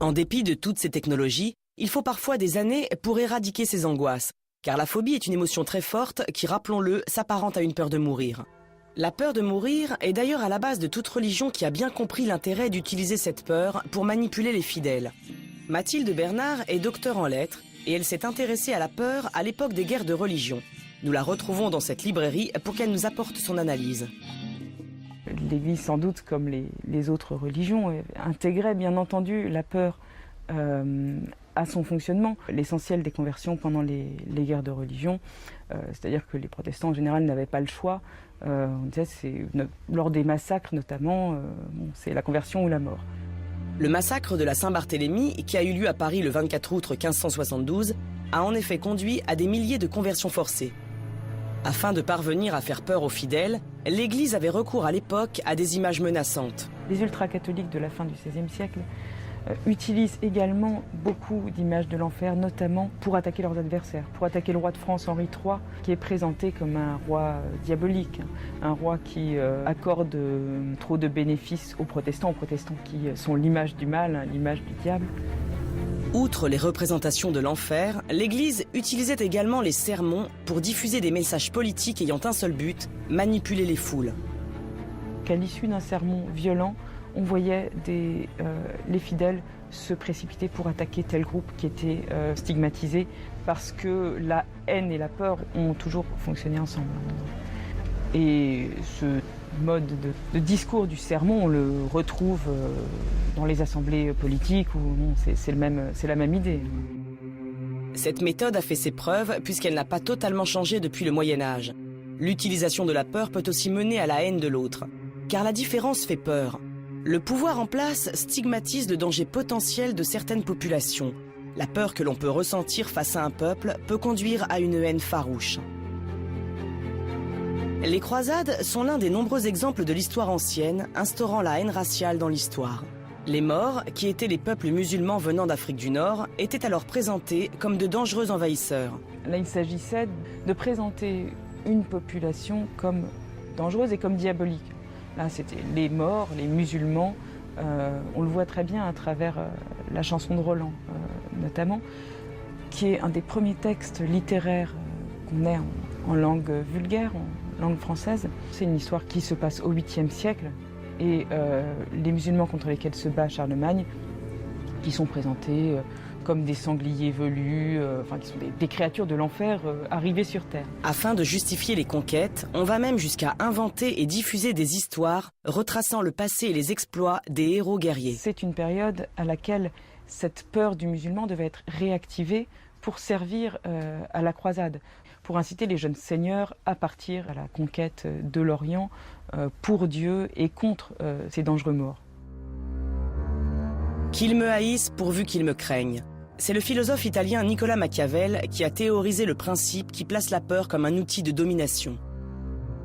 En dépit de toutes ces technologies, il faut parfois des années pour éradiquer ces angoisses, car la phobie est une émotion très forte qui, rappelons-le, s'apparente à une peur de mourir. La peur de mourir est d'ailleurs à la base de toute religion qui a bien compris l'intérêt d'utiliser cette peur pour manipuler les fidèles. Mathilde Bernard est docteure en lettres et elle s'est intéressée à la peur à l'époque des guerres de religion. Nous la retrouvons dans cette librairie pour qu'elle nous apporte son analyse. L'Église, sans doute, comme les autres religions, intégrait bien entendu la peur à son fonctionnement. L'essentiel des conversions pendant les guerres de religion, c'est-à-dire que les protestants en général n'avaient pas le choix. On disait, lors des massacres notamment, c'est la conversion ou la mort. Le massacre de la Saint-Barthélemy, qui a eu lieu à Paris le 24 août 1572, a en effet conduit à des milliers de conversions forcées. Afin de parvenir à faire peur aux fidèles, l'Église avait recours à l'époque à des images menaçantes. Les ultra-catholiques de la fin du XVIe siècle utilisent également beaucoup d'images de l'enfer, notamment pour attaquer leurs adversaires, pour attaquer le roi de France Henri III, qui est présenté comme un roi diabolique, un roi qui accorde trop de bénéfices aux protestants qui sont l'image du mal, l'image du diable. Outre les représentations de l'enfer, l'Église utilisait également les sermons pour diffuser des messages politiques ayant un seul but, manipuler les foules. Qu'à l'issue d'un sermon violent, on voyait les fidèles se précipiter pour attaquer tel groupe qui était stigmatisé, parce que la haine et la peur ont toujours fonctionné ensemble. Et ce mode de discours du sermon, on le retrouve dans les assemblées politiques, où c'est la même idée. Cette méthode a fait ses preuves puisqu'elle n'a pas totalement changé depuis le Moyen-Âge. L'utilisation de la peur peut aussi mener à la haine de l'autre, car la différence fait peur. Le pouvoir en place stigmatise le danger potentiel de certaines populations. La peur que l'on peut ressentir face à un peuple peut conduire à une haine farouche. Les croisades sont l'un des nombreux exemples de l'histoire ancienne instaurant la haine raciale dans l'histoire. Les Maures, qui étaient les peuples musulmans venant d'Afrique du Nord, étaient alors présentés comme de dangereux envahisseurs. Là, il s'agissait de présenter une population comme dangereuse et comme diabolique. Là, c'était les Maures, les musulmans. On le voit très bien à travers la chanson de Roland, notamment, qui est un des premiers textes littéraires qu'on ait en langue vulgaire, en langue française. C'est une histoire qui se passe au 8e siècle. Et les musulmans contre lesquels se bat Charlemagne, qui sont présentés comme des sangliers velus, qui sont des créatures de l'enfer arrivées sur Terre. Afin de justifier les conquêtes, on va même jusqu'à inventer et diffuser des histoires retraçant le passé et les exploits des héros guerriers. C'est une période à laquelle cette peur du musulman devait être réactivée pour servir à la croisade, pour inciter les jeunes seigneurs à partir à la conquête de l'Orient pour Dieu et contre ces dangereux morts. Qu'ils me haïssent pourvu qu'ils me craignent. C'est le philosophe italien Nicolas Machiavel qui a théorisé le principe qui place la peur comme un outil de domination.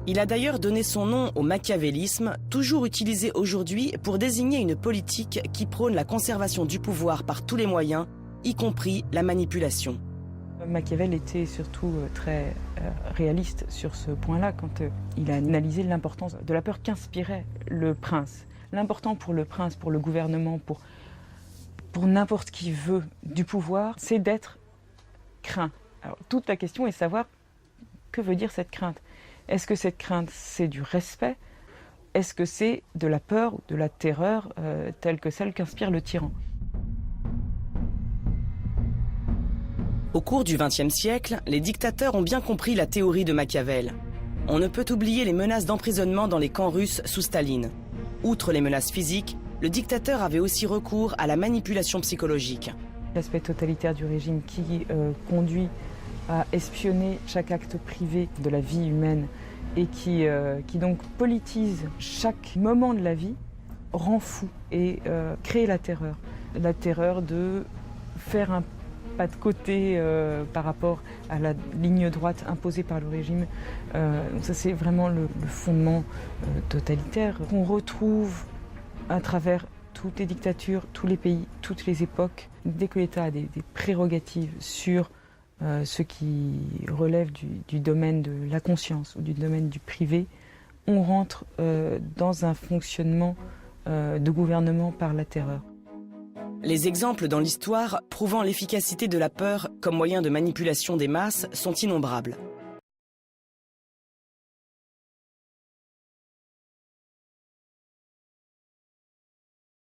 Il a d'ailleurs donné son nom au machiavélisme, toujours utilisé aujourd'hui pour désigner une politique qui prône la conservation du pouvoir par tous les moyens, y compris la manipulation. Machiavel était surtout très réaliste sur ce point-là quand il a analysé l'importance de la peur qu'inspirait le prince. L'important pour le prince, pour le gouvernement, pour n'importe qui veut du pouvoir, c'est d'être craint. Alors, toute la question est de savoir que veut dire cette crainte. Est-ce que cette crainte, c'est du respect? Est-ce que c'est de la peur ou de la terreur telle que celle qu'inspire le tyran? Au cours du XXe siècle, les dictateurs ont bien compris la théorie de Machiavel. On ne peut oublier les menaces d'emprisonnement dans les camps russes sous Staline. Outre les menaces physiques, le dictateur avait aussi recours à la manipulation psychologique. L'aspect totalitaire du régime qui conduit à espionner chaque acte privé de la vie humaine et qui donc politise chaque moment de la vie, rend fou et crée la terreur. La terreur de faire un pas de côté par rapport à la ligne droite imposée par le régime. Ça, c'est vraiment le fondement totalitaire qu'on retrouve à travers toutes les dictatures, tous les pays, toutes les époques. Dès que l'État a des prérogatives sur ce qui relève du domaine de la conscience ou du domaine du privé, on rentre dans un fonctionnement de gouvernement par la terreur. Les exemples dans l'histoire prouvant l'efficacité de la peur comme moyen de manipulation des masses sont innombrables.